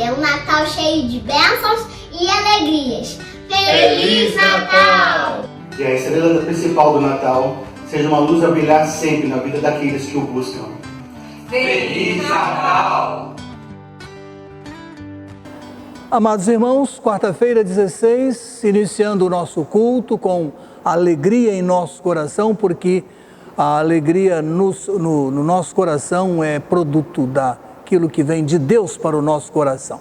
família, um Natal cheio de bênçãos e alegrias. Feliz Natal! Que a estrela principal do Natal seja uma luz a brilhar sempre na vida daqueles que o buscam. Feliz Natal! Amados irmãos, quarta-feira 16, iniciando o nosso culto com alegria em nosso coração, porque a alegria no nosso coração é produto daquilo que vem de Deus para o nosso coração.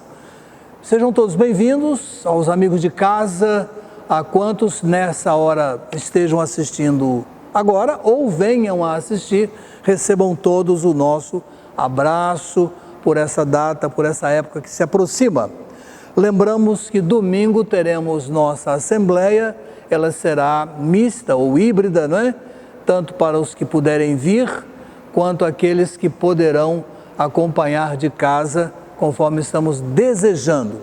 Sejam todos bem-vindos aos amigos de casa, a quantos nessa hora estejam assistindo agora ou venham a assistir, recebam todos o nosso abraço por essa data, por essa época que se aproxima. Lembramos que domingo teremos nossa assembleia, ela será mista ou híbrida, não é? Tanto para os que puderem vir, quanto aqueles que poderão acompanhar de casa, conforme estamos desejando.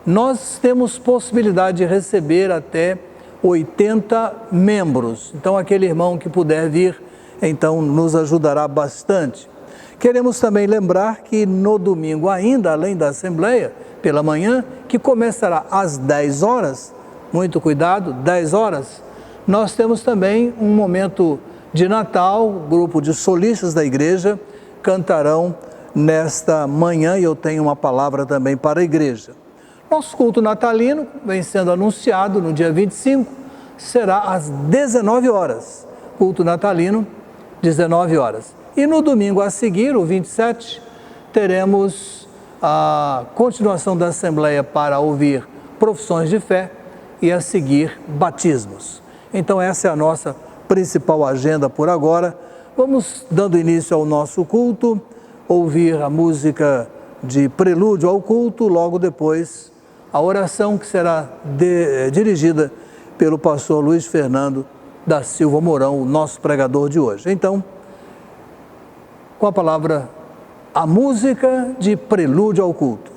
Nós temos possibilidade de receber até 80 membros, então aquele irmão que puder vir, então nos ajudará bastante. Queremos também lembrar que no domingo ainda, além da assembleia, pela manhã, que começará às 10 horas, muito cuidado, 10 horas, nós temos também um momento de Natal, o grupo de solistas da igreja cantarão nesta manhã e eu tenho uma palavra também para a igreja. Nosso culto natalino vem sendo anunciado no dia 25, será às 19 horas, culto natalino, 19 horas. E no domingo a seguir, o 27, teremos a continuação da Assembleia para ouvir profissões de fé e a seguir batismos. Então essa é a nossa principal agenda por agora. Vamos dando início ao nosso culto, ouvir a música de prelúdio ao culto, logo depois a oração que será dirigida pelo pastor Luiz Fernando da Silva Mourão, o nosso pregador de hoje. Então, com a palavra, a música de prelúdio ao culto.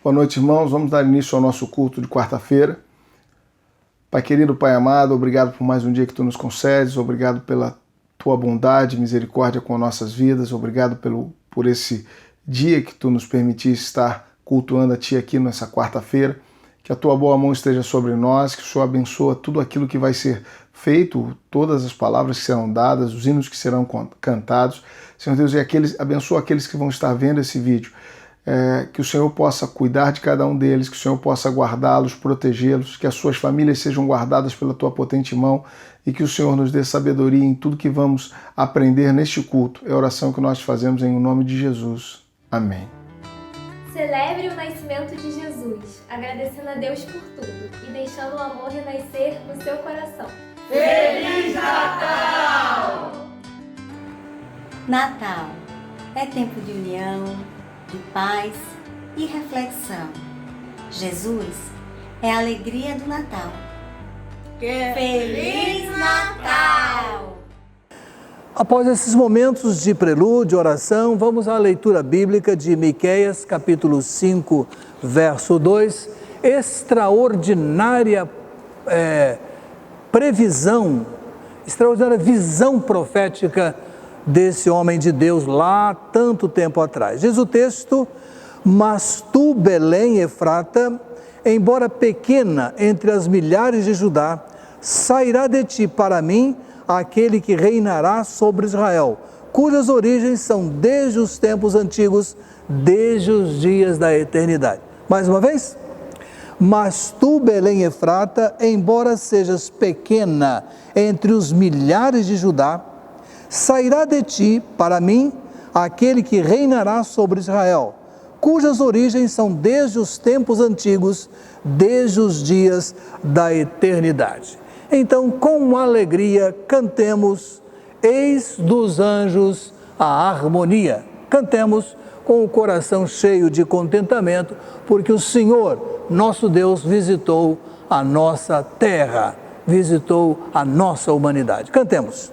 Boa noite, irmãos. Vamos dar início ao nosso culto de quarta-feira. Pai querido, Pai amado, obrigado por mais um dia que Tu nos concedes, obrigado pela Tua bondade e misericórdia com nossas vidas, obrigado por esse dia que Tu nos permitiste estar cultuando a Ti aqui nessa quarta-feira, que a Tua boa mão esteja sobre nós, que o Senhor abençoa tudo aquilo que vai ser feito, todas as palavras que serão dadas, os hinos que serão cantados. Senhor Deus, e abençoa aqueles que vão estar vendo esse vídeo. Que o Senhor possa cuidar de cada um deles, que o Senhor possa guardá-los, protegê-los, que as suas famílias sejam guardadas pela Tua potente mão e que o Senhor nos dê sabedoria em tudo que vamos aprender neste culto. É a oração que nós fazemos em nome de Jesus. Amém. Celebre o nascimento de Jesus, agradecendo a Deus por tudo e deixando o amor renascer no seu coração. Feliz Natal! Natal é tempo de união, de paz e reflexão. Jesus é a alegria do Natal. Feliz Natal! Após esses momentos de prelúdio, oração, vamos à leitura bíblica de Miqueias, capítulo 5, verso 2. Extraordinária previsão, extraordinária visão profética desse homem de Deus lá tanto tempo atrás. Diz o texto: mas tu, Belém Efrata, embora pequena entre as milhares de Judá, sairá de ti para mim aquele que reinará sobre Israel, cujas origens são desde os tempos antigos, desde os dias da eternidade. Mais uma vez. Mas tu, Belém Efrata, embora sejas pequena entre os milhares de Judá, sairá de ti, para mim, aquele que reinará sobre Israel, cujas origens são desde os tempos antigos, desde os dias da eternidade. Então, com alegria, cantemos, eis dos anjos a harmonia. Cantemos com o coração cheio de contentamento, porque o Senhor, nosso Deus, visitou a nossa terra, visitou a nossa humanidade. Cantemos.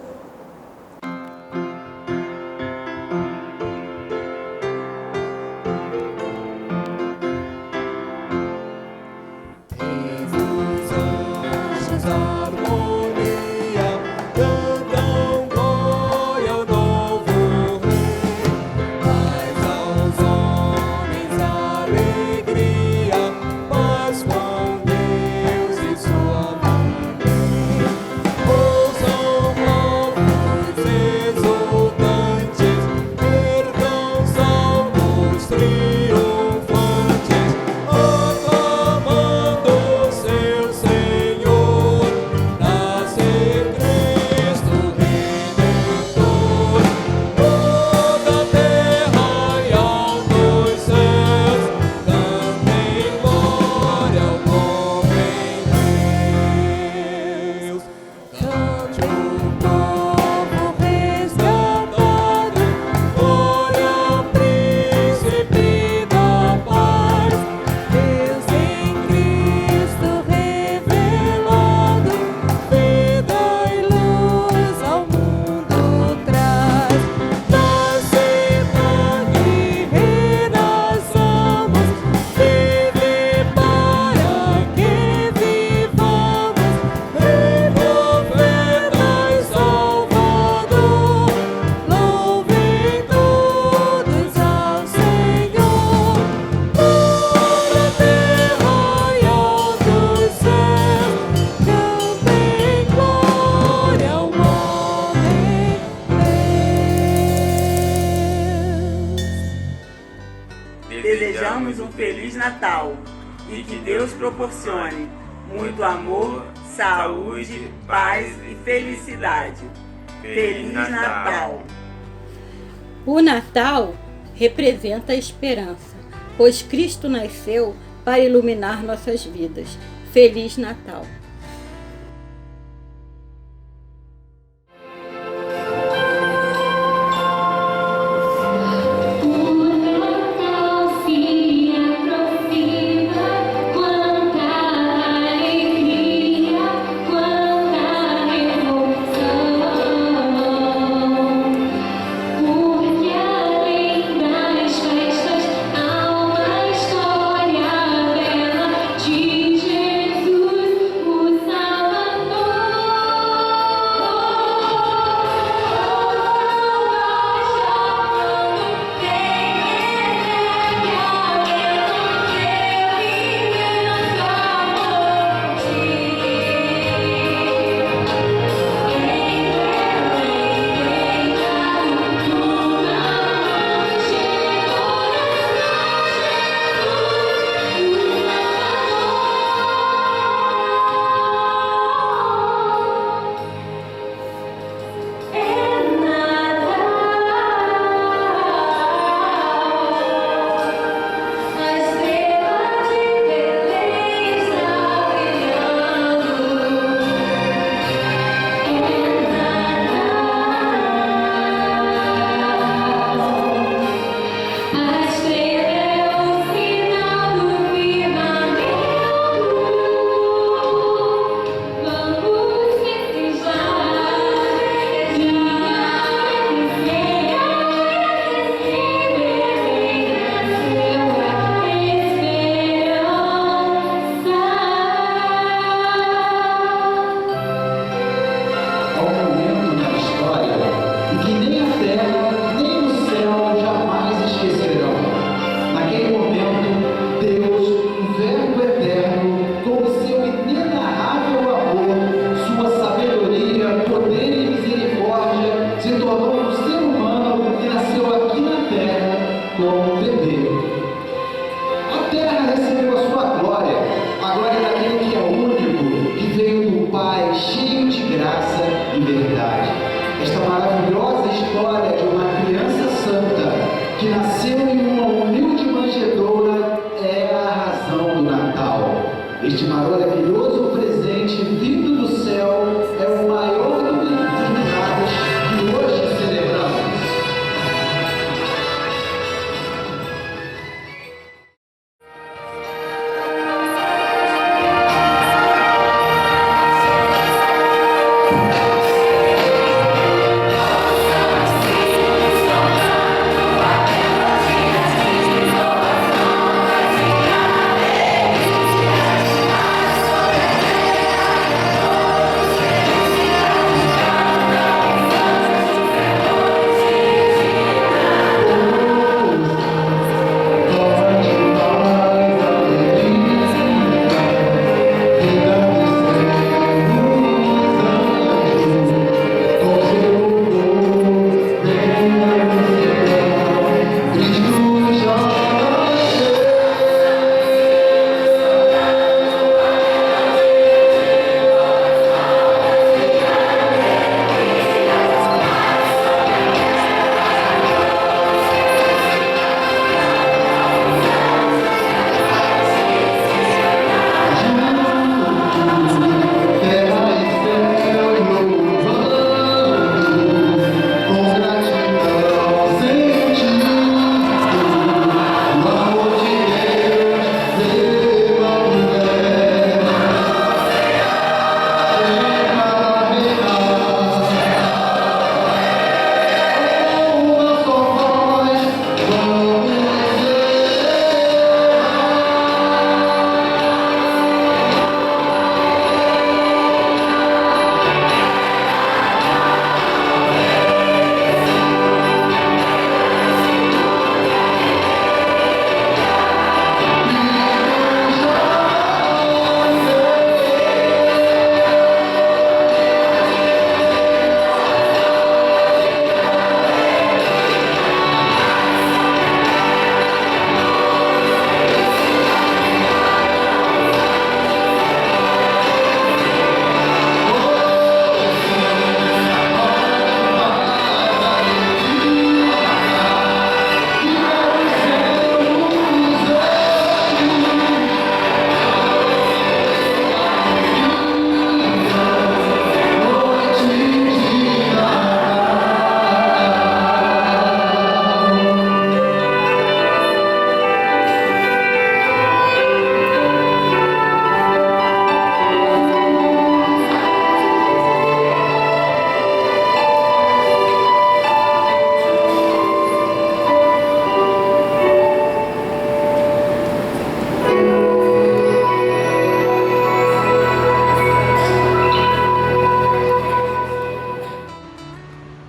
Desejamos um Feliz Natal e que Deus proporcione muito amor, saúde, paz e felicidade. Feliz Natal! O Natal representa a esperança, pois Cristo nasceu para iluminar nossas vidas. Feliz Natal! De Jesus, o A terra recebeu a sua glória, a glória daquele que é único, que veio do Pai, cheio de graça e verdade. Esta maravilhosa história de uma criança santa que nasceu em uma humilde manjedoura é a razão do Natal. Este maravilhoso presente vindo do céu é o maior dos natais que hoje celebramos.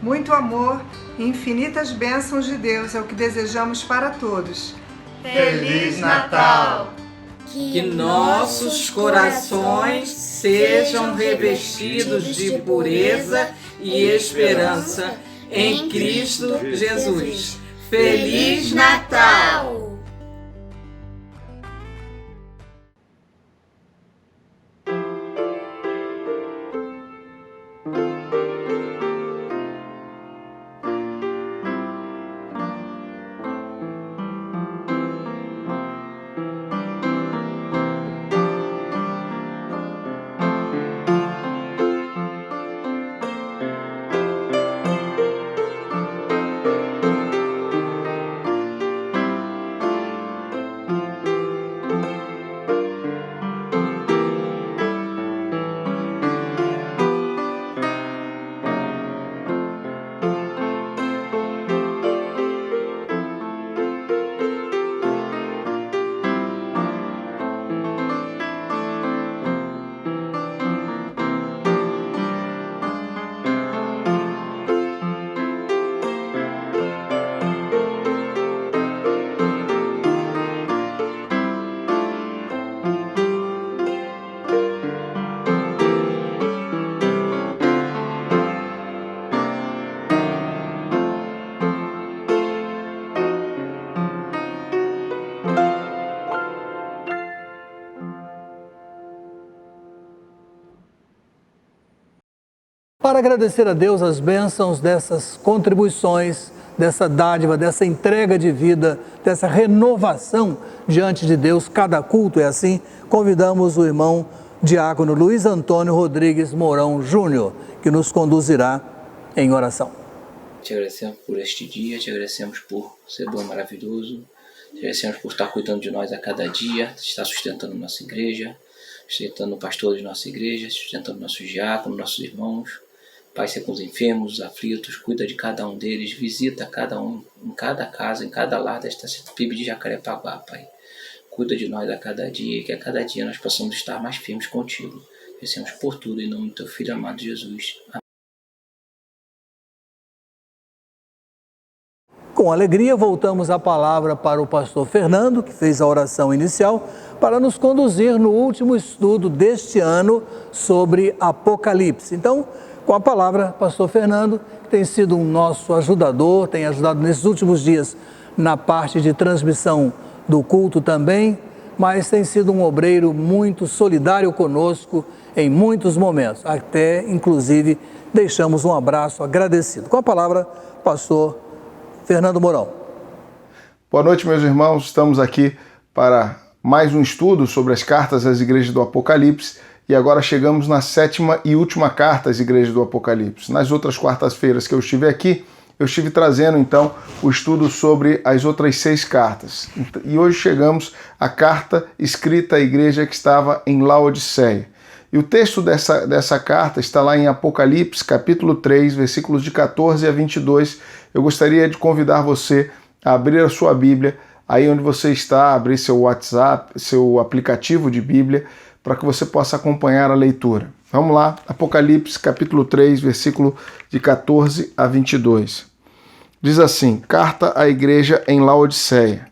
Muito amor e infinitas bênçãos de Deus é o que desejamos para todos. Feliz Natal! Que nossos corações sejam revestidos de pureza e esperança em Cristo Jesus. Feliz Natal! para agradecer a Deus as bênçãos dessas contribuições, dessa dádiva, dessa entrega de vida, dessa renovação diante de Deus. Cada culto é assim. Convidamos o irmão diácono Luiz Antônio Rodrigues Mourão Júnior, que nos conduzirá em oração. Te agradecemos por este dia, te agradecemos por ser bom e maravilhoso, te agradecemos por estar cuidando de nós a cada dia, estar sustentando nossa igreja, sustentando o pastor de nossa igreja, sustentando nossos diáconos, nossos irmãos. Pai, ser com os enfermos, os aflitos, cuida de cada um deles, visita cada um, em cada casa, em cada lar desta PIB de Jacarepaguá, Pai. Cuida de nós a cada dia, que a cada dia nós possamos estar mais firmes contigo. Agradecemos por tudo, em nome do teu Filho amado Jesus. Amém. Com alegria, voltamos a palavra para o pastor Fernando, que fez a oração inicial, para nos conduzir no último estudo deste ano sobre Apocalipse. Então, com a palavra, pastor Fernando, que tem sido um nosso ajudador, tem ajudado nesses últimos dias na parte de transmissão do culto também, mas tem sido um obreiro muito solidário conosco em muitos momentos. Até, inclusive, deixamos um abraço agradecido. Com a palavra, pastor Fernando Mourão. Boa noite, meus irmãos. Estamos aqui para mais um estudo sobre as cartas às igrejas do Apocalipse e agora chegamos na 7ª e última carta às igrejas do Apocalipse. Nas outras quartas-feiras que eu estive aqui, eu estive trazendo então o estudo sobre as outras 6 cartas. E hoje chegamos à carta escrita à igreja que estava em Laodiceia. E o texto dessa carta está lá em Apocalipse, capítulo 3, versículos de 14 a 22. Eu gostaria de convidar você a abrir a sua Bíblia, aí onde você está, abrir seu WhatsApp, seu aplicativo de Bíblia, para que você possa acompanhar a leitura. Vamos lá, Apocalipse, capítulo 3, versículo de 14 a 22. Diz assim: Carta à igreja em Laodiceia.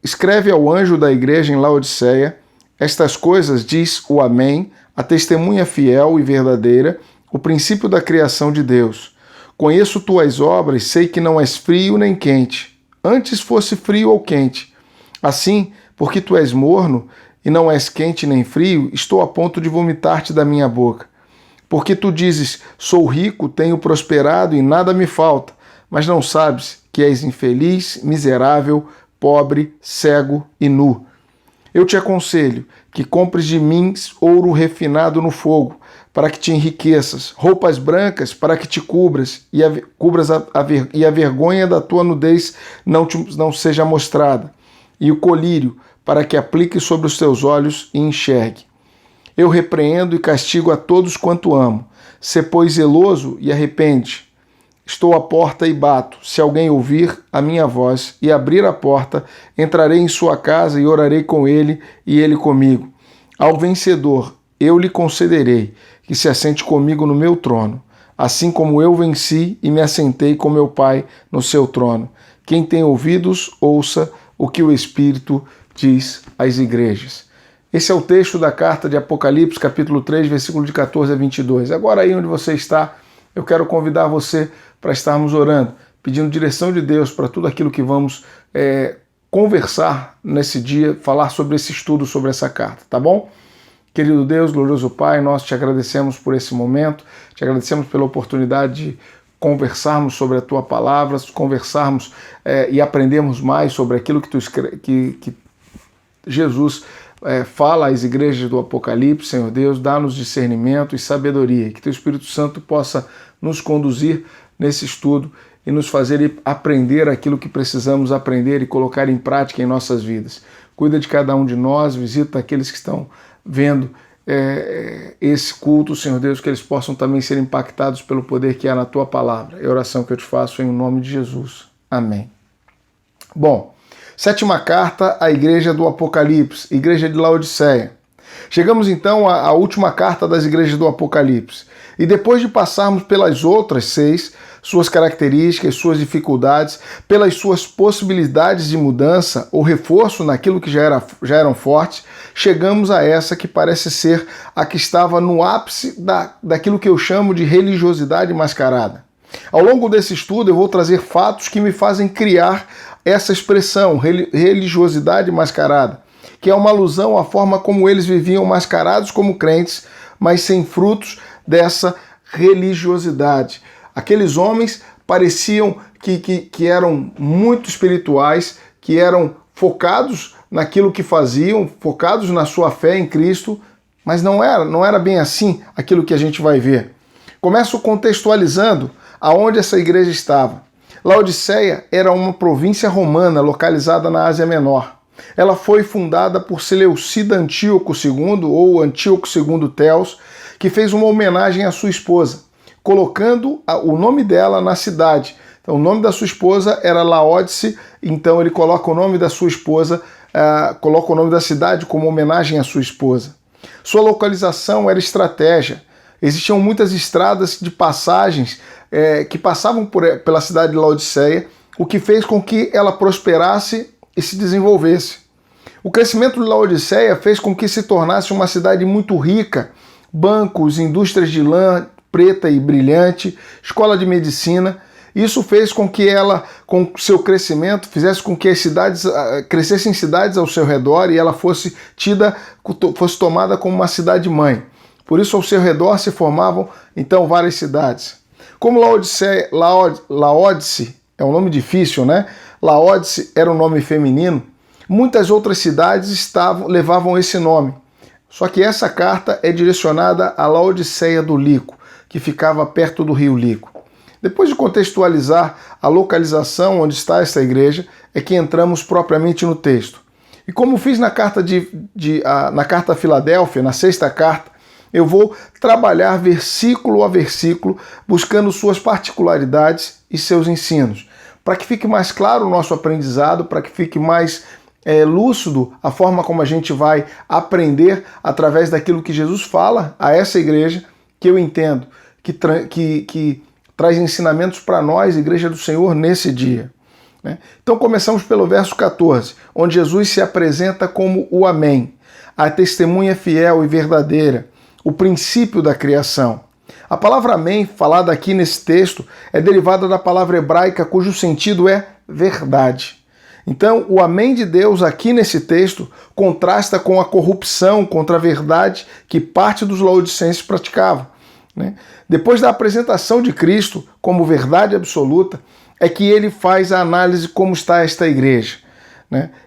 Escreve ao anjo da igreja em Laodiceia: estas coisas diz o Amém, a testemunha fiel e verdadeira, o princípio da criação de Deus. Conheço tuas obras, sei que não és frio nem quente. Antes fosse frio ou quente. Assim, porque tu és morno e não és quente nem frio, estou a ponto de vomitar-te da minha boca. Porque tu dizes, sou rico, tenho prosperado e nada me falta, mas não sabes que és infeliz, miserável, pobre, cego e nu. Eu te aconselho que compres de mim ouro refinado no fogo, para que te enriqueças, roupas brancas para que te cubras, e a vergonha da tua nudez não seja mostrada, e o colírio para que aplique sobre os teus olhos e enxergue. Eu repreendo e castigo a todos quanto amo. Sê, pois, zeloso e arrepende. Estou à porta e bato. Se alguém ouvir a minha voz e abrir a porta, entrarei em sua casa e orarei com ele e ele comigo. Ao vencedor, eu lhe concederei que se assente comigo no meu trono, assim como eu venci e me assentei com meu Pai no seu trono. Quem tem ouvidos, ouça o que o Espírito diz às igrejas. Esse é o texto da carta de Apocalipse, capítulo 3, versículo de 14 a 22. Agora, aí onde você está, eu quero convidar você para estarmos orando, pedindo direção de Deus para tudo aquilo que vamos conversar nesse dia, falar sobre esse estudo, sobre essa carta, tá bom? Querido Deus, glorioso Pai, nós te agradecemos por esse momento, te agradecemos pela oportunidade de conversarmos sobre a Tua Palavra, conversarmos e aprendermos mais sobre aquilo que Jesus fala às igrejas do Apocalipse. Senhor Deus, dá-nos discernimento e sabedoria, que Teu Espírito Santo possa nos conduzir nesse estudo e nos fazer aprender aquilo que precisamos aprender e colocar em prática em nossas vidas. Cuida de cada um de nós, visita aqueles que estão vendo esse culto, Senhor Deus, que eles possam também ser impactados pelo poder que há na Tua Palavra. É a oração que eu te faço em nome de Jesus. Amém. Bom, 7ª carta à igreja do Apocalipse, igreja de Laodiceia. Chegamos então à última carta das igrejas do Apocalipse. E depois de passarmos pelas outras 6, suas características, suas dificuldades, pelas suas possibilidades de mudança ou reforço naquilo que já eram fortes, chegamos a essa que parece ser a que estava no ápice daquilo que eu chamo de religiosidade mascarada. Ao longo desse estudo eu vou trazer fatos que me fazem criar essa expressão, religiosidade mascarada, que é uma alusão à forma como eles viviam mascarados como crentes, mas sem frutos dessa religiosidade. Aqueles homens pareciam que eram muito espirituais, que eram focados naquilo que faziam, focados na sua fé em Cristo, mas não era bem assim aquilo que a gente vai ver. Começo contextualizando aonde essa igreja estava. Laodiceia era uma província romana localizada na Ásia Menor. Ela foi fundada por Seleucida Antíoco II, ou Antíoco II Teos, que fez uma homenagem à sua esposa, colocando o nome dela na cidade. Então, o nome da sua esposa era Laodice, então ele coloca o nome da sua esposa, coloca o nome da cidade como homenagem à sua esposa. Sua localização era estratégia. Existiam muitas estradas de passagens que passavam pela cidade de Laodiceia, o que fez com que ela prosperasse e se desenvolvesse. O crescimento de Laodiceia fez com que se tornasse uma cidade muito rica, bancos, indústrias de lã preta e brilhante, escola de medicina. Isso fez com que ela, com seu crescimento, fizesse com que as cidades crescessem cidades ao seu redor e ela fosse tomada como uma cidade-mãe. Por isso, ao seu redor se formavam, então, várias cidades. Como Laodice é um nome difícil, né? Laodice era um nome feminino. Muitas outras cidades levavam esse nome. Só que essa carta é direcionada a Laodiceia do Lico, que ficava perto do rio Lico. Depois de contextualizar a localização onde está essa igreja, é que entramos propriamente no texto. E como fiz na carta na carta a Filadélfia, na 6ª carta, eu vou trabalhar versículo a versículo, buscando suas particularidades e seus ensinos, para que fique mais claro o nosso aprendizado, para que fique mais lúcido a forma como a gente vai aprender através daquilo que Jesus fala a essa igreja, que eu entendo que traz ensinamentos para nós, Igreja do Senhor, nesse dia. Então começamos pelo verso 14, onde Jesus se apresenta como o Amém, a testemunha fiel e verdadeira, o princípio da criação. A palavra Amém, falada aqui nesse texto, é derivada da palavra hebraica cujo sentido é verdade. Então, o Amém de Deus aqui nesse texto contrasta com a corrupção contra a verdade que parte dos laodicenses praticavam. Depois da apresentação de Cristo como verdade absoluta, é que ele faz a análise como está esta igreja.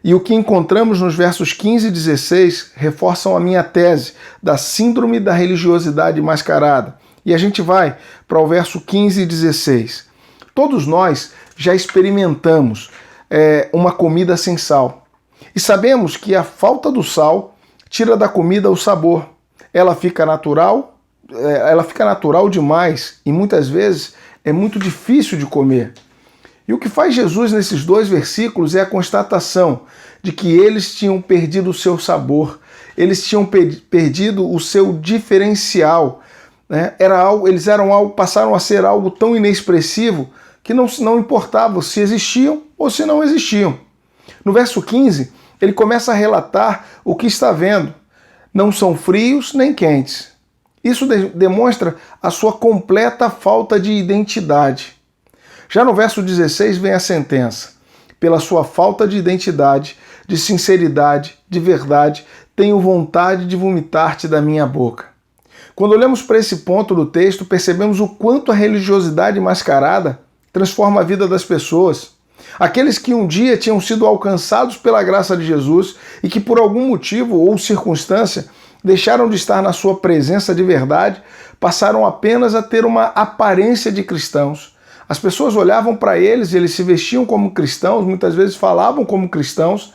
E o que encontramos nos versos 15 e 16 reforçam a minha tese da síndrome da religiosidade mascarada. E a gente vai para o verso 15 e 16. Todos nós já experimentamos uma comida sem sal. E sabemos que a falta do sal tira da comida o sabor. Ela fica natural demais e muitas vezes é muito difícil de comer. E o que faz Jesus nesses 2 versículos é a constatação de que eles tinham perdido o seu sabor, eles tinham perdido o seu diferencial. Passaram a ser algo tão inexpressivo que não importava se existiam ou se não existiam. No verso 15, ele começa a relatar o que está vendo. Não são frios nem quentes. Isso demonstra a sua completa falta de identidade. Já no verso 16 vem a sentença. Pela sua falta de identidade, de sinceridade, de verdade, tenho vontade de vomitar-te da minha boca. Quando olhamos para esse ponto do texto, percebemos o quanto a religiosidade mascarada transforma a vida das pessoas. Aqueles que um dia tinham sido alcançados pela graça de Jesus e que por algum motivo ou circunstância deixaram de estar na sua presença de verdade, passaram apenas a ter uma aparência de cristãos. As pessoas olhavam para eles e eles se vestiam como cristãos, muitas vezes falavam como cristãos,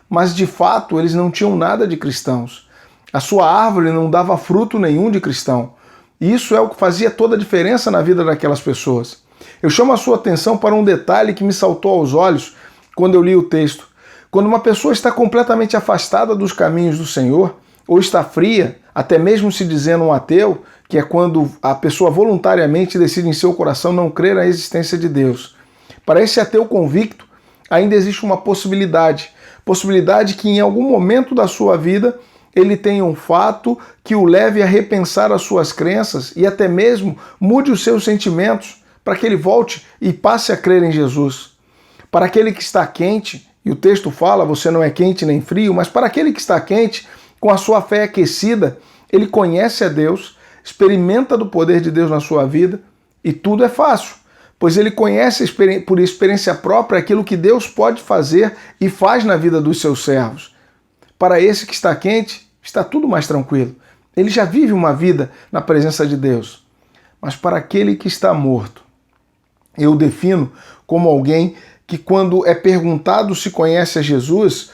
mas de fato eles não tinham nada de cristãos. A sua árvore não dava fruto nenhum de cristão. E isso é o que fazia toda a diferença na vida daquelas pessoas. Eu chamo a sua atenção para um detalhe que me saltou aos olhos quando eu li o texto. Quando uma pessoa está completamente afastada dos caminhos do Senhor, ou está fria, até mesmo se dizendo um ateu, que é quando a pessoa voluntariamente decide em seu coração não crer na existência de Deus. Para esse ateu convicto, ainda existe uma possibilidade que em algum momento da sua vida ele tenha um fato que o leve a repensar as suas crenças e até mesmo mude os seus sentimentos para que ele volte e passe a crer em Jesus. Para aquele que está quente, e o texto fala, você não é quente nem frio, mas para aquele que está quente, com a sua fé aquecida, ele conhece a Deus, experimenta do poder de Deus na sua vida e tudo é fácil, pois ele conhece por experiência própria aquilo que Deus pode fazer e faz na vida dos seus servos. Para esse que está quente, está tudo mais tranquilo. Ele já vive uma vida na presença de Deus. Mas para aquele que está morto, eu o defino como alguém que, quando é perguntado se conhece a Jesus,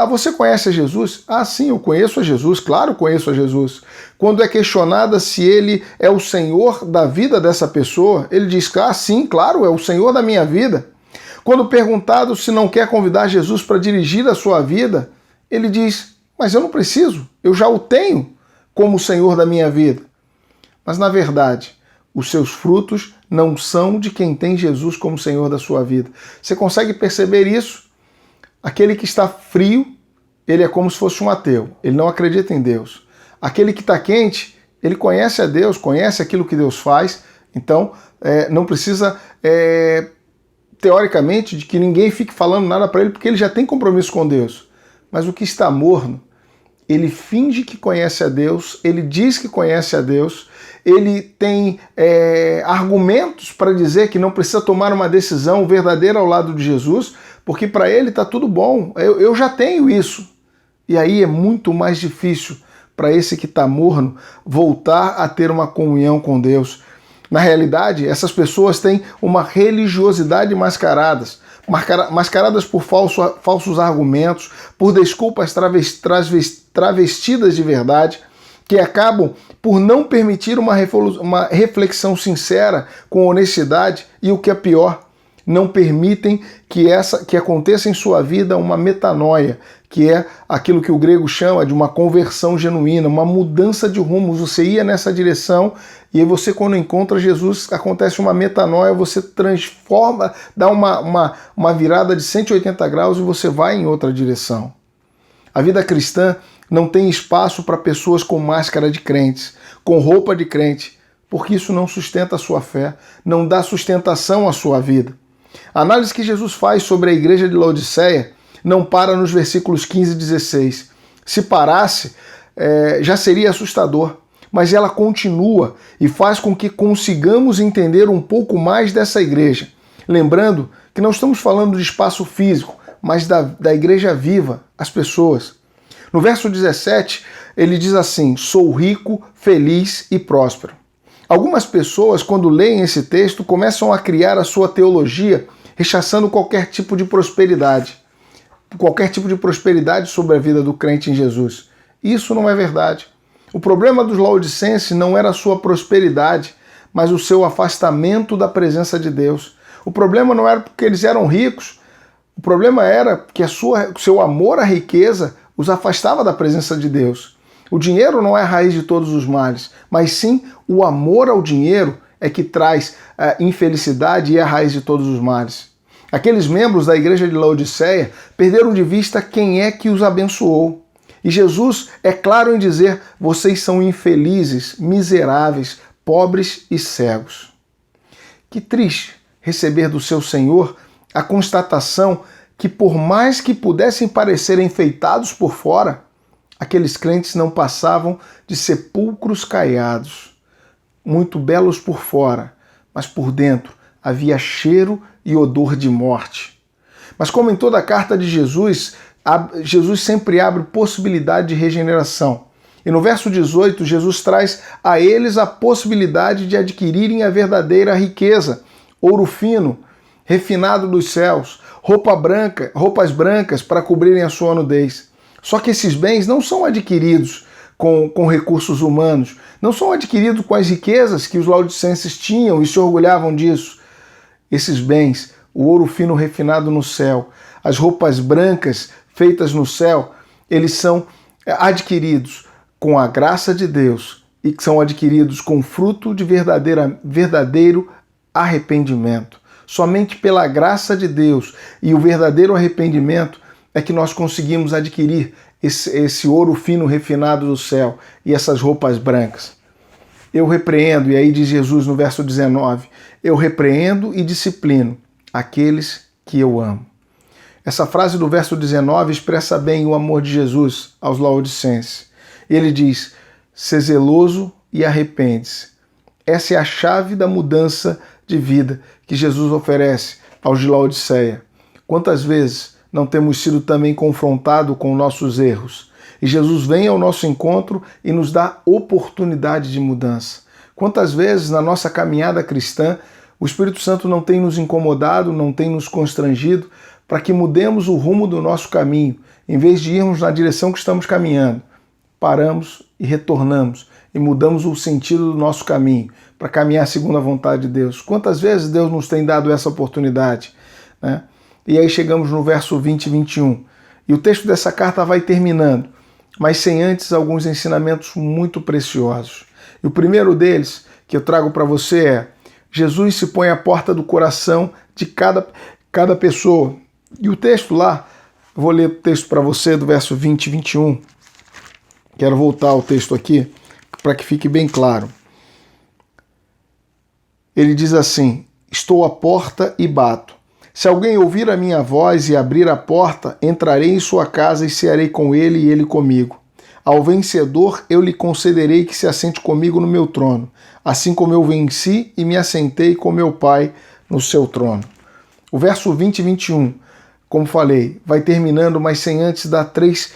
você conhece a Jesus? Sim, eu conheço a Jesus, claro, conheço a Jesus. Quando é questionada se ele é o Senhor da vida dessa pessoa, ele diz, sim, claro, é o Senhor da minha vida. Quando perguntado se não quer convidar Jesus para dirigir a sua vida, ele diz, mas eu não preciso, eu já o tenho como o Senhor da minha vida. Mas, na verdade, os seus frutos não são de quem tem Jesus como Senhor da sua vida. Você consegue perceber isso? Aquele que está frio, ele é como se fosse um ateu. Ele não acredita em Deus. Aquele que está quente, ele conhece a Deus, conhece aquilo que Deus faz. Então, não precisa, teoricamente, de que ninguém fique falando nada para ele, porque ele já tem compromisso com Deus. Mas o que está morno, ele finge que conhece a Deus, ele diz que conhece a Deus, ele tem argumentos para dizer que não precisa tomar uma decisão verdadeira ao lado de Jesus, porque para ele está tudo bom, eu já tenho isso. E aí é muito mais difícil para esse que está morno voltar a ter uma comunhão com Deus. Na realidade, essas pessoas têm uma religiosidade mascaradas por falsos argumentos, por desculpas travestidas de verdade, que acabam por não permitir uma reflexão sincera, com honestidade, e o que é pior, não permitem que aconteça em sua vida uma metanoia, que é aquilo que o grego chama de uma conversão genuína, uma mudança de rumo. Você ia nessa direção e aí você, quando encontra Jesus, acontece uma metanoia, você transforma, dá uma virada de 180 graus e você vai em outra direção. A vida cristã não tem espaço para pessoas com máscara de crentes, com roupa de crente, porque isso não sustenta a sua fé, não dá sustentação à sua vida. A análise que Jesus faz sobre a igreja de Laodiceia não para nos versículos 15 e 16. Se parasse, já seria assustador, mas ela continua e faz com que consigamos entender um pouco mais dessa igreja. Lembrando que não estamos falando de espaço físico, mas da igreja viva, as pessoas. No verso 17, ele diz assim, sou rico, feliz e próspero. Algumas pessoas, quando leem esse texto, começam a criar a sua teologia, rechaçando qualquer tipo de prosperidade sobre a vida do crente em Jesus. Isso não é verdade. O problema dos laodicenses não era a sua prosperidade, mas o seu afastamento da presença de Deus. O problema não era porque eles eram ricos, o problema era que o seu amor à riqueza os afastava da presença de Deus. O dinheiro não é a raiz de todos os males, mas sim o amor ao dinheiro é que traz a infelicidade e é a raiz de todos os males. Aqueles membros da igreja de Laodiceia perderam de vista quem é que os abençoou. E Jesus é claro em dizer, vocês são infelizes, miseráveis, pobres e cegos. Que triste receber do seu Senhor a constatação que, por mais que pudessem parecer enfeitados por fora, aqueles crentes não passavam de sepulcros caiados, muito belos por fora, mas por dentro havia cheiro e odor de morte. Mas como em toda a carta de Jesus, Jesus sempre abre possibilidade de regeneração. E no verso 18, Jesus traz a eles a possibilidade de adquirirem a verdadeira riqueza, ouro fino, refinado dos céus, roupas brancas para cobrirem a sua nudez. Só que esses bens não são adquiridos com recursos humanos, não são adquiridos com as riquezas que os laodicenses tinham e se orgulhavam disso. Esses bens, o ouro fino refinado no céu, as roupas brancas feitas no céu, eles são adquiridos com a graça de Deus e que são adquiridos com fruto de verdadeiro arrependimento. Somente pela graça de Deus e o verdadeiro arrependimento é que nós conseguimos adquirir esse ouro fino refinado do céu e essas roupas brancas. Eu repreendo, e aí diz Jesus no verso 19, eu repreendo e disciplino aqueles que eu amo. Essa frase do verso 19 expressa bem o amor de Jesus aos laodicenses. Ele diz, ser zeloso e arrepende-se. Essa é a chave da mudança de vida que Jesus oferece aos de Laodiceia. Quantas vezes não temos sido também confrontados com nossos erros? E Jesus vem ao nosso encontro e nos dá oportunidade de mudança. Quantas vezes na nossa caminhada cristã o Espírito Santo não tem nos incomodado, não tem nos constrangido para que mudemos o rumo do nosso caminho, em vez de irmos na direção que estamos caminhando. Paramos e retornamos e mudamos o sentido do nosso caminho para caminhar segundo a vontade de Deus. Quantas vezes Deus nos tem dado essa oportunidade, né? E aí chegamos no verso 20 e 21. E o texto dessa carta vai terminando, mas sem antes alguns ensinamentos muito preciosos. E o primeiro deles que eu trago para você é: Jesus se põe à porta do coração de cada pessoa. E o texto lá, vou ler o texto para você do verso 20 e 21. Quero voltar ao texto aqui para que fique bem claro. Ele diz assim: estou à porta e bato. Se alguém ouvir a minha voz e abrir a porta, entrarei em sua casa e cearei com ele e ele comigo. Ao vencedor eu lhe concederei que se assente comigo no meu trono, assim como eu venci e me assentei com meu Pai no seu trono. O verso 20 e 21, como falei, vai terminando, mas sem antes dar três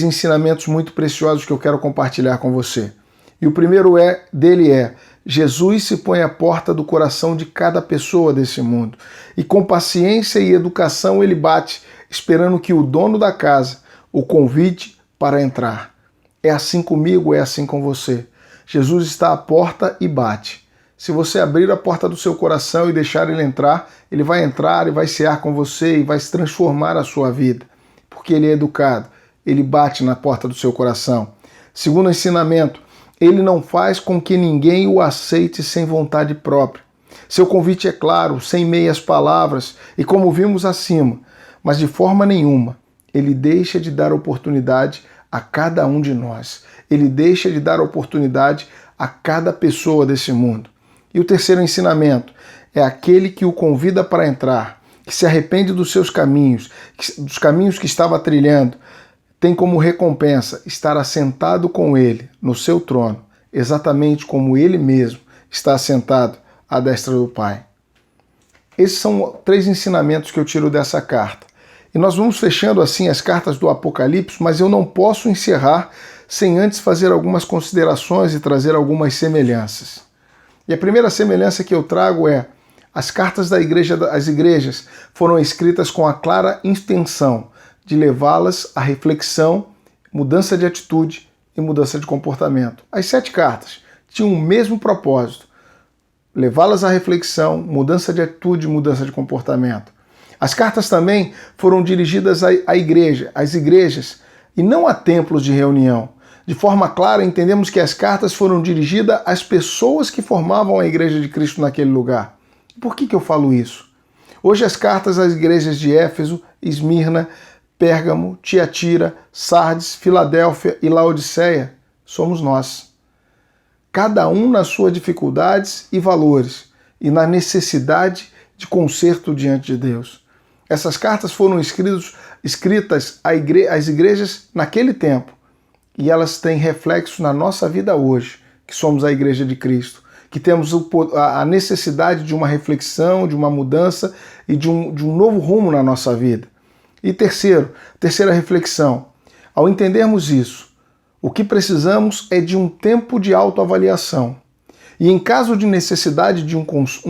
ensinamentos muito preciosos que eu quero compartilhar com você. E o primeiro dele é: Jesus se põe à porta do coração de cada pessoa desse mundo. E com paciência e educação ele bate, esperando que o dono da casa o convide para entrar. É assim comigo, é assim com você. Jesus está à porta e bate. Se você abrir a porta do seu coração e deixar ele entrar e vai cear com você e vai se transformar a sua vida. Porque ele é educado, ele bate na porta do seu coração. Segundo ensinamento, ele não faz com que ninguém o aceite sem vontade própria. Seu convite é claro, sem meias palavras e como vimos acima, mas de forma nenhuma ele deixa de dar oportunidade a cada um de nós. Ele deixa de dar oportunidade a cada pessoa desse mundo. E o terceiro ensinamento é aquele que o convida para entrar, que se arrepende dos seus caminhos, dos caminhos que estava trilhando, tem como recompensa estar assentado com ele no seu trono, exatamente como ele mesmo está assentado à destra do Pai. Esses são 3 ensinamentos que eu tiro dessa carta. E nós vamos fechando assim as cartas do Apocalipse, mas eu não posso encerrar sem antes fazer algumas considerações e trazer algumas semelhanças. E a primeira semelhança que eu trago é: as cartas das igrejas foram escritas com a clara intenção de levá-las à reflexão, mudança de atitude e mudança de comportamento. As 7 cartas tinham o mesmo propósito: levá-las à reflexão, mudança de atitude e mudança de comportamento. As cartas também foram dirigidas à igreja, às igrejas, e não a templos de reunião. De forma clara, entendemos que as cartas foram dirigidas às pessoas que formavam a igreja de Cristo naquele lugar. Por que eu falo isso? Hoje as cartas às igrejas de Éfeso, Esmirna, Pérgamo, Tiatira, Sardes, Filadélfia e Laodiceia somos nós. Cada um nas suas dificuldades e valores e na necessidade de conserto diante de Deus. Essas cartas foram escritas às igrejas naquele tempo e elas têm reflexo na nossa vida hoje, que somos a igreja de Cristo, que temos a necessidade de uma reflexão, de uma mudança e de um novo rumo na nossa vida. E terceira reflexão, ao entendermos isso, o que precisamos é de um tempo de autoavaliação. E em caso de necessidade de um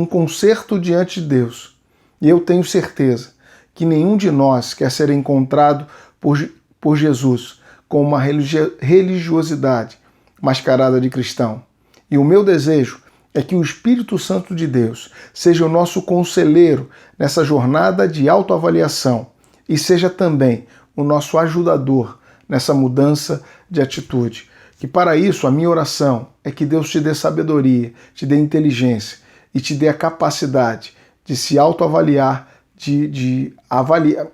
conserto diante de Deus, e eu tenho certeza que nenhum de nós quer ser encontrado por Jesus com uma religiosidade mascarada de cristão. E o meu desejo é que o Espírito Santo de Deus seja o nosso conselheiro nessa jornada de autoavaliação e seja também o nosso ajudador nessa mudança de atitude. Que para isso a minha oração é que Deus te dê sabedoria, te dê inteligência e te dê a capacidade de se autoavaliar, de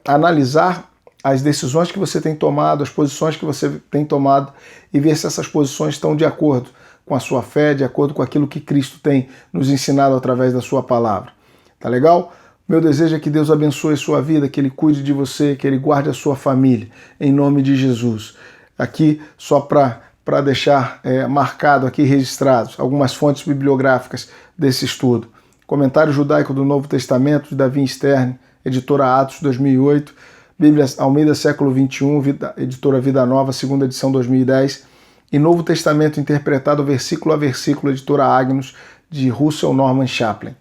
analisar as decisões que você tem tomado, as posições que você tem tomado e ver se essas posições estão de acordo com a sua fé, de acordo com aquilo que Cristo tem nos ensinado através da sua palavra. Tá legal? Meu desejo é que Deus abençoe a sua vida, que Ele cuide de você, que Ele guarde a sua família, em nome de Jesus. Aqui, só para para deixar marcado aqui, registrados, algumas fontes bibliográficas desse estudo. Comentário Judaico do Novo Testamento, de Davi Stern, editora Atos, 2008, Bíblia Almeida, século XXI, editora Vida Nova, segunda edição, 2010, e Novo Testamento interpretado versículo a versículo, editora Agnus, de Russell Norman Chaplin.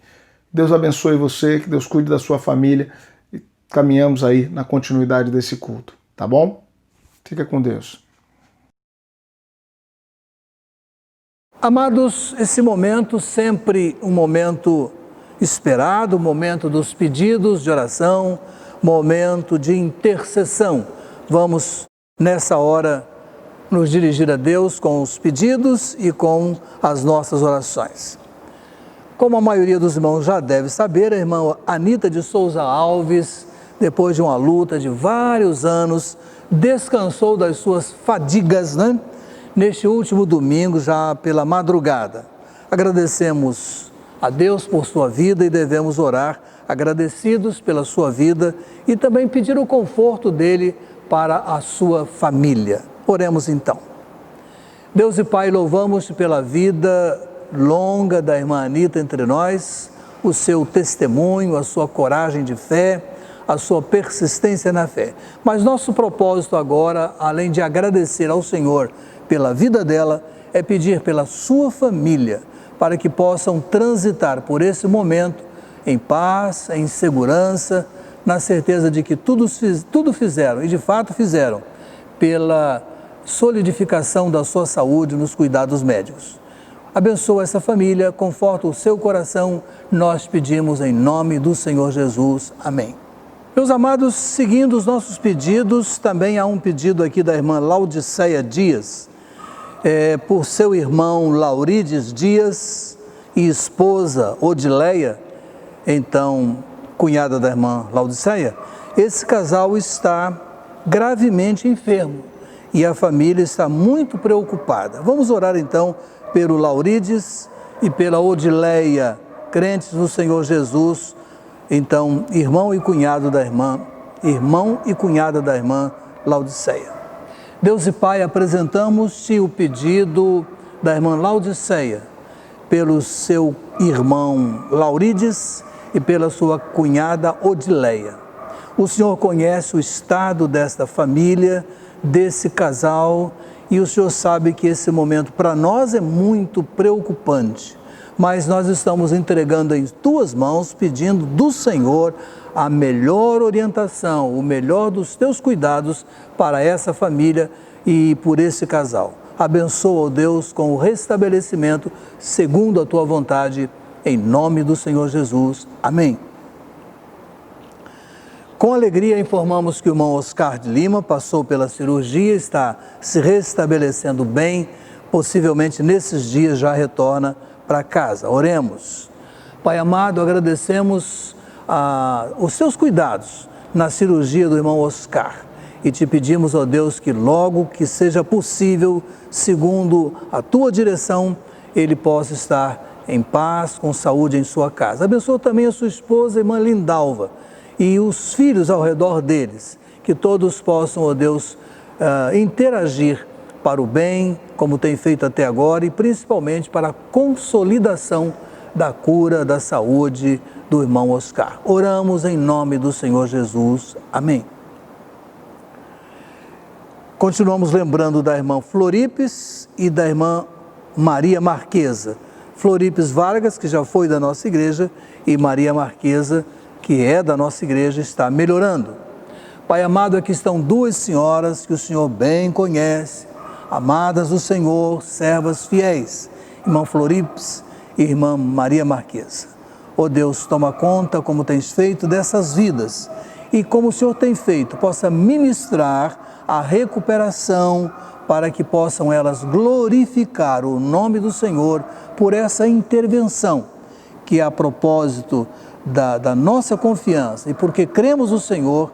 Deus abençoe você, que Deus cuide da sua família, e caminhamos aí na continuidade desse culto, tá bom? Fica com Deus. Amados, esse momento sempre um momento esperado, momento dos pedidos de oração, momento de intercessão. Vamos, nessa hora, nos dirigir a Deus com os pedidos e com as nossas orações. Como a maioria dos irmãos já deve saber, a irmã Anita de Souza Alves, depois de uma luta de vários anos, descansou das suas fadigas, né? Neste último domingo, já pela madrugada. Agradecemos a Deus por sua vida e devemos orar agradecidos pela sua vida e também pedir o conforto dele para a sua família. Oremos então. Deus e Pai, louvamos-te pela vida longa da irmã Anita entre nós, o seu testemunho, a sua coragem de fé, a sua persistência na fé. Mas nosso propósito agora, além de agradecer ao Senhor pela vida dela, é pedir pela sua família, para que possam transitar por esse momento em paz, em segurança, na certeza de que tudo fizeram, e de fato fizeram, pela solidificação da sua saúde nos cuidados médicos. Abençoa essa família, conforta o seu coração, nós pedimos em nome do Senhor Jesus. Amém. Meus amados, seguindo os nossos pedidos, também há um pedido aqui da irmã Laudiceia Dias, por seu irmão Laurides Dias e esposa Odileia, então cunhada da irmã Laudiceia. Esse casal está gravemente enfermo e a família está muito preocupada. Vamos orar então pelo Laurides e pela Odileia, crentes no Senhor Jesus, então irmão e cunhada da irmã Laudiceia. Deus e Pai, apresentamos-te o pedido da irmã Laudiceia, pelo seu irmão Laurides e pela sua cunhada Odileia. O Senhor conhece o estado desta família, desse casal, e o Senhor sabe que esse momento para nós é muito preocupante, mas nós estamos entregando em tuas mãos, pedindo do Senhor a melhor orientação, o melhor dos teus cuidados para essa família e por esse casal. Abençoa, ó Deus, com o restabelecimento segundo a tua vontade, em nome do Senhor Jesus. Amém. Com alegria informamos que o irmão Oscar de Lima passou pela cirurgia, está se restabelecendo bem, possivelmente nesses dias já retorna para casa. Oremos. Pai amado, agradecemos os seus cuidados na cirurgia do irmão Oscar e te pedimos, ó Deus, que logo que seja possível, segundo a tua direção, ele possa estar em paz, com saúde em sua casa. Abençoa também a sua esposa, irmã Lindalva, e os filhos ao redor deles, que todos possam, ó Deus, interagir para o bem, como tem feito até agora, e principalmente para a consolidação da cura, da saúde do irmão Oscar. Oramos em nome do Senhor Jesus. Amém. Continuamos lembrando da irmã Floripes e da irmã Maria Marquesa. Floripes Vargas, que já foi da nossa igreja, e Maria Marquesa, que é da nossa igreja, está melhorando. Pai amado, aqui estão duas senhoras que o Senhor bem conhece, amadas do Senhor, servas fiéis, irmã Floripes e irmã Maria Marquesa. Ó Deus, toma conta, como tens feito, dessas vidas, e como o Senhor tem feito, possa ministrar a recuperação, para que possam elas glorificar o nome do Senhor por essa intervenção, que é a propósito da nossa confiança e porque cremos no Senhor,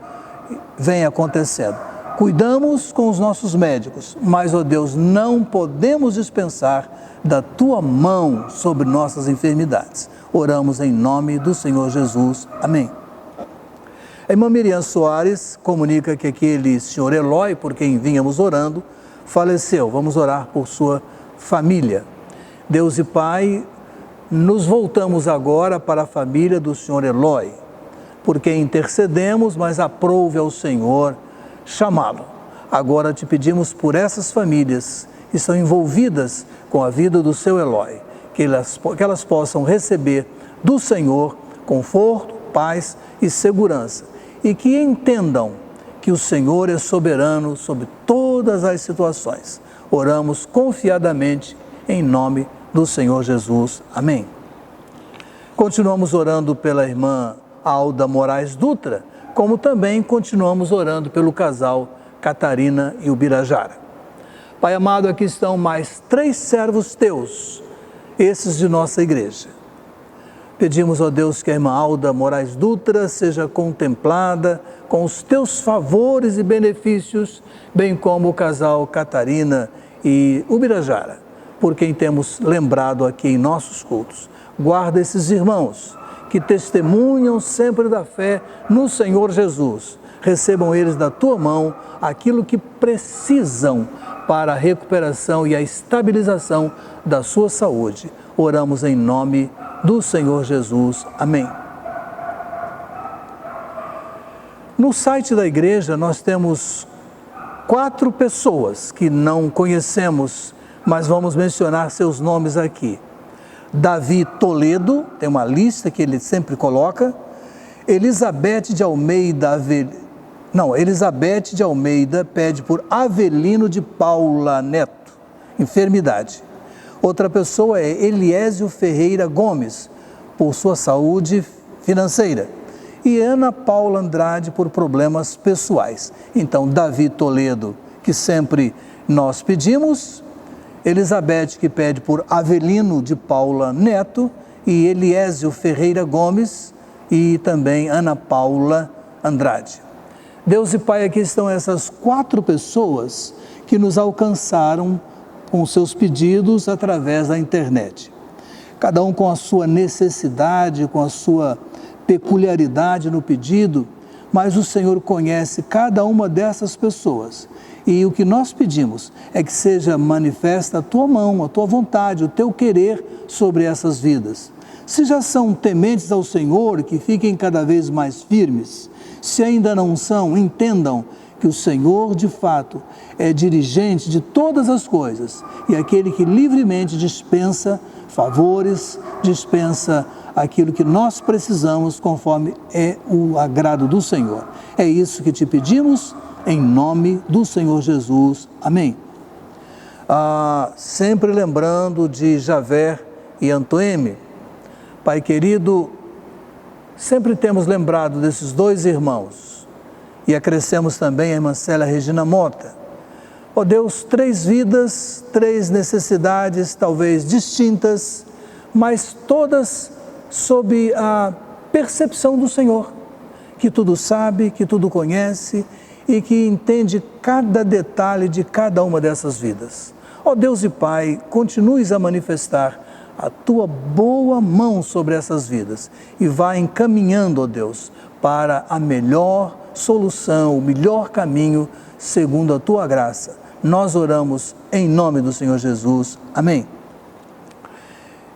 vem acontecendo. Cuidamos com os nossos médicos, mas, ó Deus, não podemos dispensar da Tua mão sobre nossas enfermidades. Oramos em nome do Senhor Jesus. Amém. A irmã Miriam Soares comunica que aquele senhor Eloy, por quem vínhamos orando, faleceu. Vamos orar por sua família. Deus e Pai, nos voltamos agora para a família do Senhor Eloy, porque intercedemos, mas aprouve ao Senhor chamá-lo. Agora te pedimos por essas famílias que estão envolvidas com a vida do seu Eloy, que elas possam receber do Senhor conforto, paz e segurança, e que entendam que o Senhor é soberano sobre todas as situações. Oramos confiadamente em nome do Senhor Jesus. Amém. Continuamos orando pela irmã Alda Moraes Dutra, como também continuamos orando pelo casal Catarina e Ubirajara. Pai amado, aqui estão mais 3 servos teus, esses de nossa igreja. Pedimos, ó Deus, que a irmã Alda Moraes Dutra seja contemplada com os teus favores e benefícios, bem como o casal Catarina e Ubirajara, por quem temos lembrado aqui em nossos cultos. Guarda esses irmãos que testemunham sempre da fé no Senhor Jesus. Recebam eles da tua mão aquilo que precisam para a recuperação e a estabilização da sua saúde. Oramos em nome do Senhor Jesus. Amém. No site da igreja nós temos 4 pessoas que não conhecemos, mas vamos mencionar seus nomes aqui. Davi Toledo, tem uma lista que ele sempre coloca. Elizabeth de Almeida pede por Avelino de Paula Neto, enfermidade. Outra pessoa é Eliésio Ferreira Gomes, por sua saúde financeira. E Ana Paula Andrade, por problemas pessoais. Então, Davi Toledo, que sempre nós pedimos, Elizabeth, que pede por Avelino de Paula Neto, e Eliésio Ferreira Gomes, e também Ana Paula Andrade. Deus e Pai, aqui estão essas 4 pessoas que nos alcançaram com seus pedidos através da internet. Cada um com a sua necessidade, com a sua peculiaridade no pedido, mas o Senhor conhece cada uma dessas pessoas. E o que nós pedimos é que seja manifesta a tua mão, a tua vontade, o teu querer sobre essas vidas. Se já são tementes ao Senhor, que fiquem cada vez mais firmes. Se ainda não são, entendam que o Senhor, de fato, é dirigente de todas as coisas e aquele que livremente dispensa favores, dispensa aquilo que nós precisamos conforme é o agrado do Senhor. É isso que te pedimos em nome do Senhor Jesus. Amém. Sempre lembrando de Javer e Antoeme. Pai querido, sempre temos lembrado desses 2 irmãos e acrescemos também a irmã Célia Regina Mota. Ó Deus, 3 vidas, 3 necessidades talvez distintas, mas todas sob a percepção do Senhor, que tudo sabe, que tudo conhece e que entende cada detalhe de cada uma dessas vidas. Ó Deus e Pai, continues a manifestar a tua boa mão sobre essas vidas e vá encaminhando, ó Deus, para a melhor solução, o melhor caminho, segundo a tua graça. Nós oramos em nome do Senhor Jesus. Amém.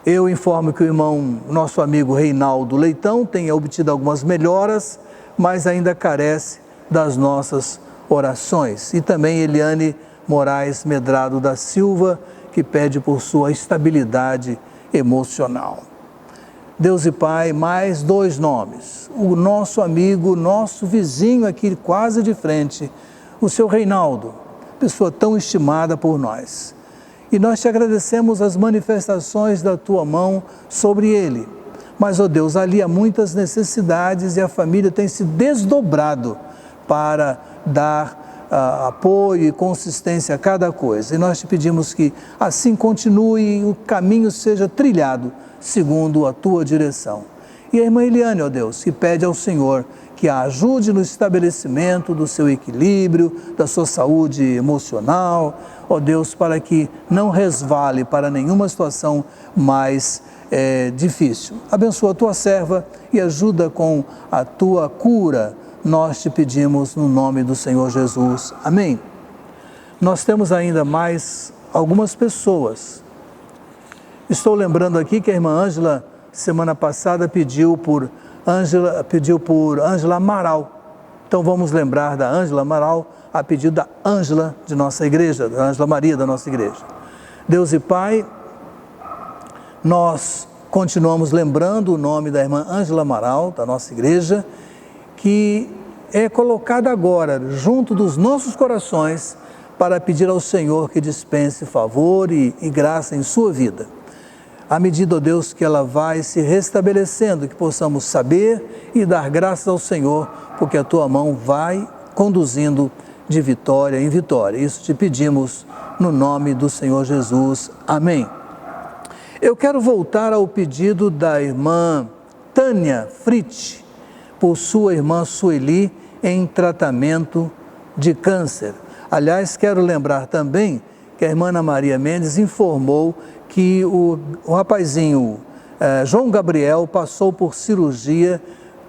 Eu informo que o irmão, nosso amigo Reinaldo Leitão, tenha obtido algumas melhoras, mas ainda carece das nossas orações. E também Eliane Moraes Medrado da Silva, que pede por sua estabilidade emocional. Deus e Pai, mais 2 nomes. O nosso amigo, nosso vizinho aqui quase de frente, o seu Reinaldo, pessoa tão estimada por nós. E nós te agradecemos as manifestações da tua mão sobre ele. Mas, ó Deus, ali há muitas necessidades e a família tem se desdobrado para dar apoio e consistência a cada coisa. E nós te pedimos que assim continue e o caminho seja trilhado segundo a tua direção. E a irmã Eliane, ó Deus, que pede ao Senhor que a ajude no estabelecimento do seu equilíbrio, da sua saúde emocional, ó Deus, para que não resvale para nenhuma situação mais difícil. Abençoa a tua serva e ajuda com a tua cura. Nós te pedimos no nome do Senhor Jesus. Amém. nós temos ainda mais algumas pessoas. Estou lembrando aqui que a irmã Ângela, semana passada, pediu por Ângela Amaral. Então vamos lembrar da Ângela Amaral a pedido da Ângela de nossa igreja, da Ângela Maria da nossa igreja. Deus e Pai, nós continuamos lembrando o nome da irmã Ângela Amaral, da nossa igreja, que é colocada agora junto dos nossos corações para pedir ao Senhor que dispense favor e graça em sua vida. À medida, ó Deus, que ela vai se restabelecendo, que possamos saber e dar graças ao Senhor, porque a Tua mão vai conduzindo de vitória em vitória. Isso te pedimos no nome do Senhor Jesus. Amém. Eu quero voltar ao pedido da irmã Tânia Fritz, por sua irmã Sueli, em tratamento de câncer. Aliás, quero lembrar também que a irmã Ana Maria Mendes informou que o rapazinho João Gabriel passou por cirurgia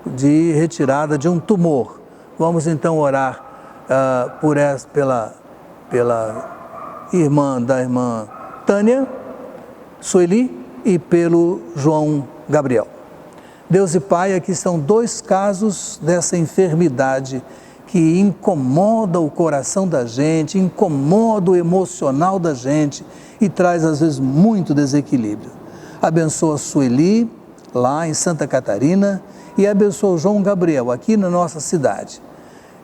de retirada de um tumor. Vamos então orar pela irmã da irmã Tânia Sueli e pelo João Gabriel. Deus e Pai, aqui estão dois casos dessa enfermidade que incomoda o coração da gente, incomoda o emocional da gente e traz às vezes muito desequilíbrio. Abençoa a Sueli, lá em Santa Catarina, e abençoa o João Gabriel, aqui na nossa cidade.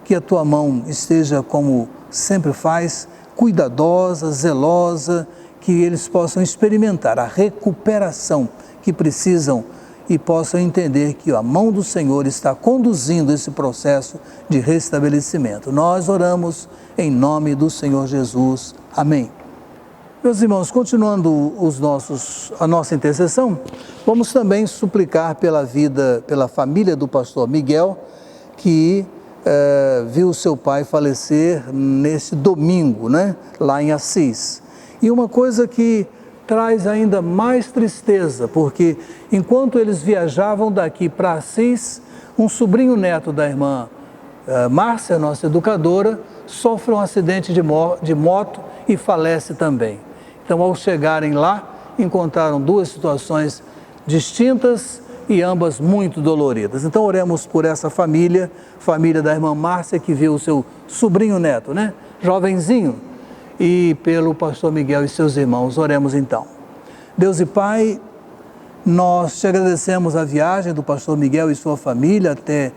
Que a Tua mão esteja, como sempre faz, cuidadosa, zelosa, que eles possam experimentar a recuperação que precisam e possam entender que a mão do Senhor está conduzindo esse processo de restabelecimento. Nós oramos em nome do Senhor Jesus. Amém. Meus irmãos, continuando a nossa intercessão, vamos também suplicar pela família do pastor Miguel, que viu seu pai falecer nesse domingo, lá em Assis. E uma coisa que traz ainda mais tristeza, porque enquanto eles viajavam daqui para Assis, um sobrinho neto da irmã Márcia, nossa educadora, sofre um acidente de moto e falece também. Então, ao chegarem lá, encontraram duas situações distintas e ambas muito doloridas. Então, oremos por essa família da irmã Márcia, que viu o seu sobrinho neto, jovenzinho, e pelo pastor Miguel e seus irmãos. Oremos então. Deus e Pai, nós te agradecemos a viagem do pastor Miguel e sua família até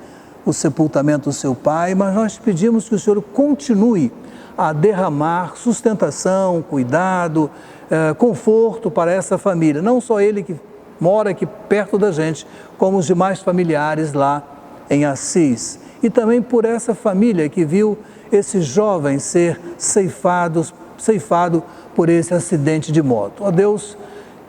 o sepultamento do seu pai, mas nós te pedimos que o Senhor continue a derramar sustentação, cuidado, conforto para essa família. Não só ele que mora aqui perto da gente, como os demais familiares lá em Assis. E também por essa família que viu esse jovem ser ceifado por esse acidente de moto. Ó Deus,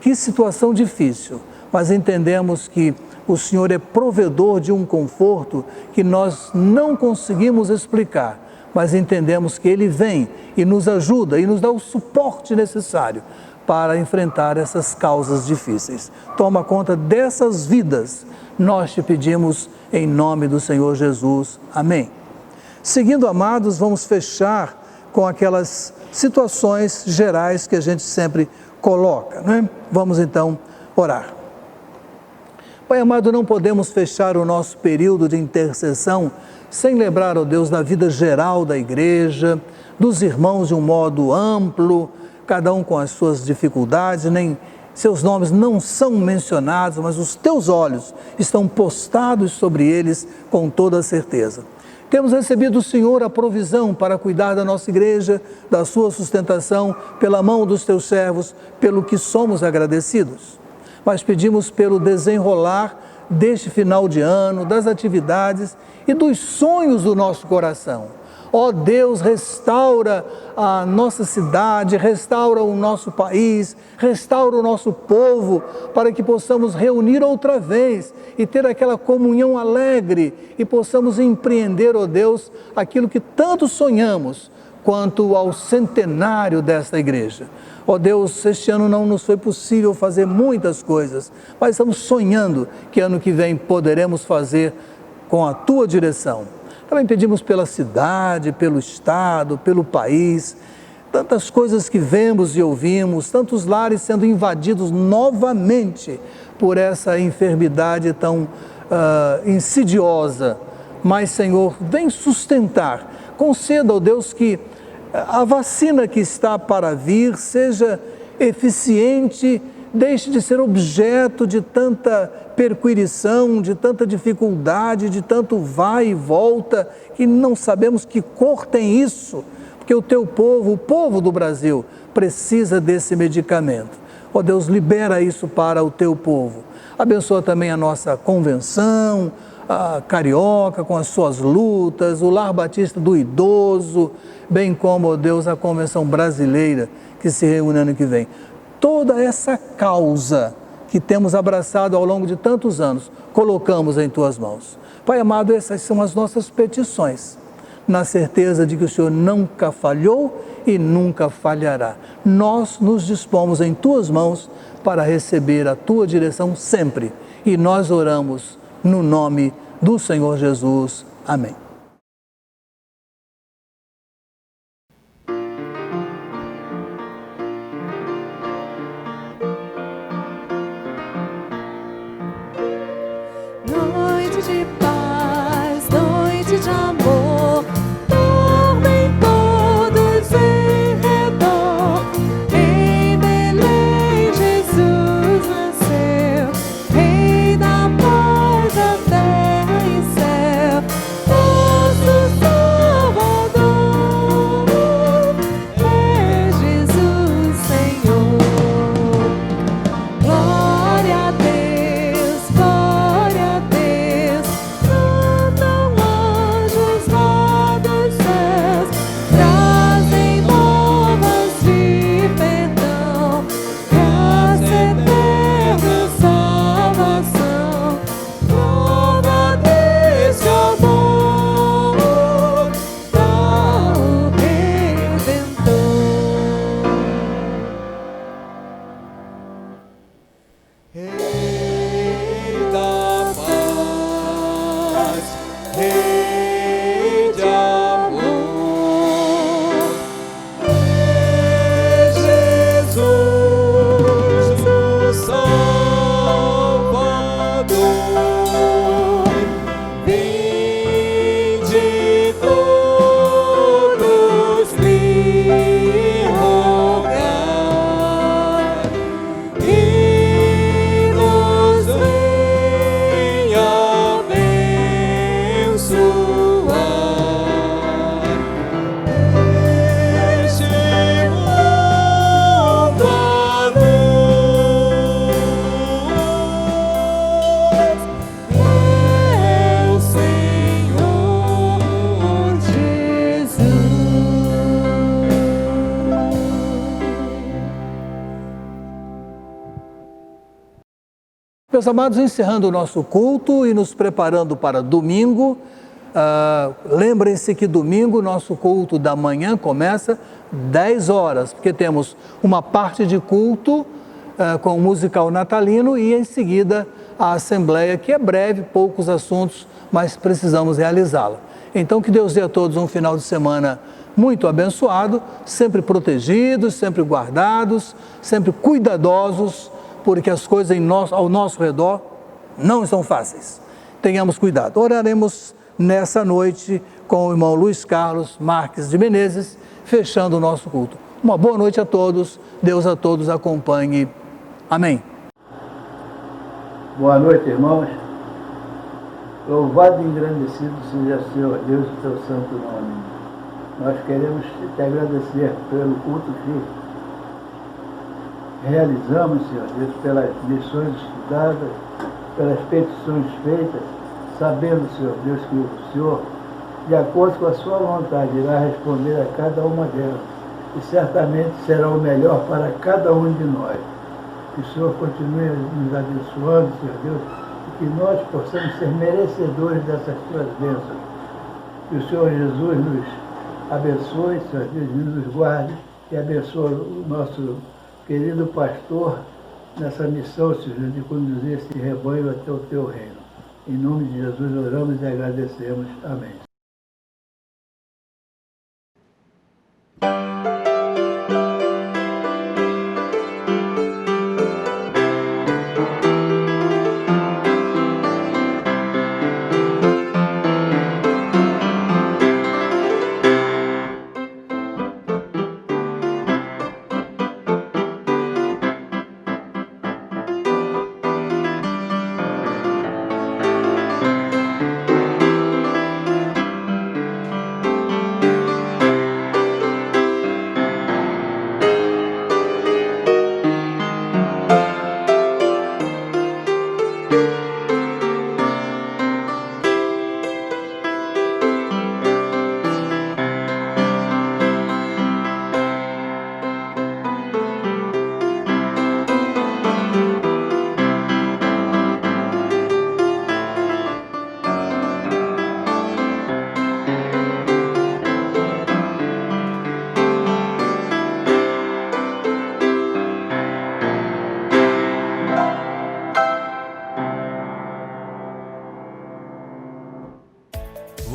que situação difícil, mas entendemos que o Senhor é provedor de um conforto que nós não conseguimos explicar, mas entendemos que Ele vem e nos ajuda e nos dá o suporte necessário para enfrentar essas causas difíceis. Toma conta dessas vidas, nós te pedimos em nome do Senhor Jesus. Amém. Seguindo, amados, vamos fechar com aquelas situações gerais que a gente sempre coloca, Vamos então orar. Pai amado, não podemos fechar o nosso período de intercessão sem lembrar, ó Deus, da vida geral da igreja, dos irmãos de um modo amplo, cada um com as suas dificuldades, nem seus nomes não são mencionados, mas os teus olhos estão postados sobre eles com toda certeza. Temos recebido do Senhor a provisão para cuidar da nossa igreja, da sua sustentação, pela mão dos teus servos, pelo que somos agradecidos. Mas pedimos pelo desenrolar deste final de ano, das atividades e dos sonhos do nosso coração. Ó Deus, restaura a nossa cidade, restaura o nosso país, restaura o nosso povo, para que possamos reunir outra vez e ter aquela comunhão alegre e possamos empreender, ó Deus, aquilo que tanto sonhamos quanto ao centenário desta igreja. Ó Deus, este ano não nos foi possível fazer muitas coisas, mas estamos sonhando que ano que vem poderemos fazer com a tua direção. Também pedimos pela cidade, pelo estado, pelo país, tantas coisas que vemos e ouvimos, tantos lares sendo invadidos novamente por essa enfermidade tão insidiosa. Mas, Senhor, vem sustentar, conceda, ó Deus, que a vacina que está para vir seja eficiente, deixe de ser objeto de tanta perquirição, de tanta dificuldade, de tanto vai e volta, que não sabemos que cor tem isso, porque o teu povo, o povo do Brasil, precisa desse medicamento. Ó Deus, libera isso para o teu povo. Abençoa também a nossa convenção, a Carioca com as suas lutas, o Lar Batista do Idoso, bem como, ó Deus, a Convenção Brasileira que se reúne ano que vem. Toda essa causa que temos abraçado ao longo de tantos anos, colocamos em tuas mãos. Pai amado, essas são as nossas petições, na certeza de que o Senhor nunca falhou e nunca falhará. Nós nos dispomos em tuas mãos para receber a tua direção sempre. E nós oramos no nome do Senhor Jesus. Amém. Noite de paz, noite de amor, dormem todos em redor. Em Belém Jesus nasceu, Rei da paz da terra e céu, nosso Salvador é Jesus Senhor. Glória a Deus, glória a Deus, cantam anjos lá dos céus, trazem novas de perdão, graça eterna, salvação. Glória a Deus, que amor dá o Redentor. Rei da paz, Rei de amor, é Jesus o Salvador. Vinde todos lhe rogar e nos venha abençoar. Este mundo a luz é o Senhor Jesus. Meus amados, encerrando o nosso culto e nos preparando para domingo, lembrem-se que domingo nosso culto da manhã começa 10 horas, porque temos uma parte de culto com o musical natalino e em seguida a assembleia, que é breve, poucos assuntos, mas precisamos realizá-la. Então que Deus dê a todos um final de semana muito abençoado, sempre protegidos, sempre guardados, sempre cuidadosos, porque as coisas ao nosso redor não estão fáceis. Tenhamos cuidado. Oraremos nessa noite com o irmão Luiz Carlos Marques de Menezes, fechando o nosso culto. Uma boa noite a todos, Deus a todos acompanhe. Amém. Boa noite, irmãos. Louvado e engrandecido seja o Senhor Deus, o teu santo nome. Nós queremos te agradecer pelo culto que realizamos, Senhor Deus, pelas lições estudadas, pelas petições feitas, sabendo, Senhor Deus, que o Senhor, de acordo com a sua vontade, irá responder a cada uma delas, e certamente será o melhor para cada um de nós. Que o Senhor continue nos abençoando, Senhor Deus, e que nós possamos ser merecedores dessas tuas bênçãos. Que o Senhor Jesus nos abençoe, Senhor Deus, e nos guarde, e abençoe o nosso querido pastor nessa missão, Senhor, de conduzir esse rebanho até o teu reino. Em nome de Jesus oramos e agradecemos. Amém.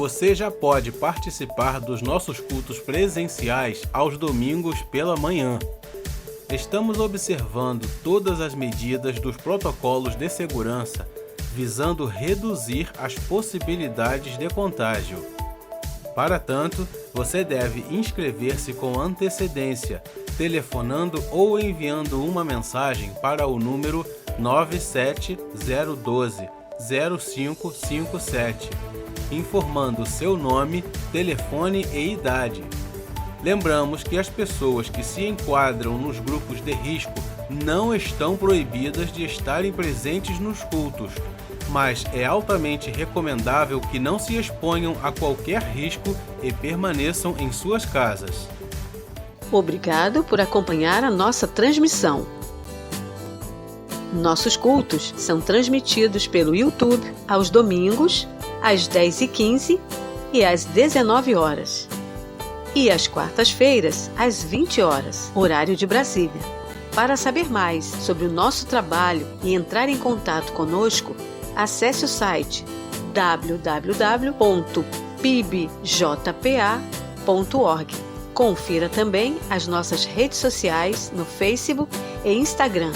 você já pode participar dos nossos cultos presenciais aos domingos pela manhã. Estamos observando todas as medidas dos protocolos de segurança, visando reduzir as possibilidades de contágio. Para tanto, você deve inscrever-se com antecedência, telefonando ou enviando uma mensagem para o número 97012-0557, informando seu nome, telefone e idade. Lembramos que as pessoas que se enquadram nos grupos de risco não estão proibidas de estarem presentes nos cultos, mas é altamente recomendável que não se exponham a qualquer risco e permaneçam em suas casas. Obrigado por acompanhar a nossa transmissão. Nossos cultos são transmitidos pelo YouTube aos domingos, às 10h15 e às 19h. E às quartas-feiras, às 20h, horário de Brasília. Para saber mais sobre o nosso trabalho e entrar em contato conosco, acesse o site www.pibjpa.org. Confira também as nossas redes sociais no Facebook e Instagram.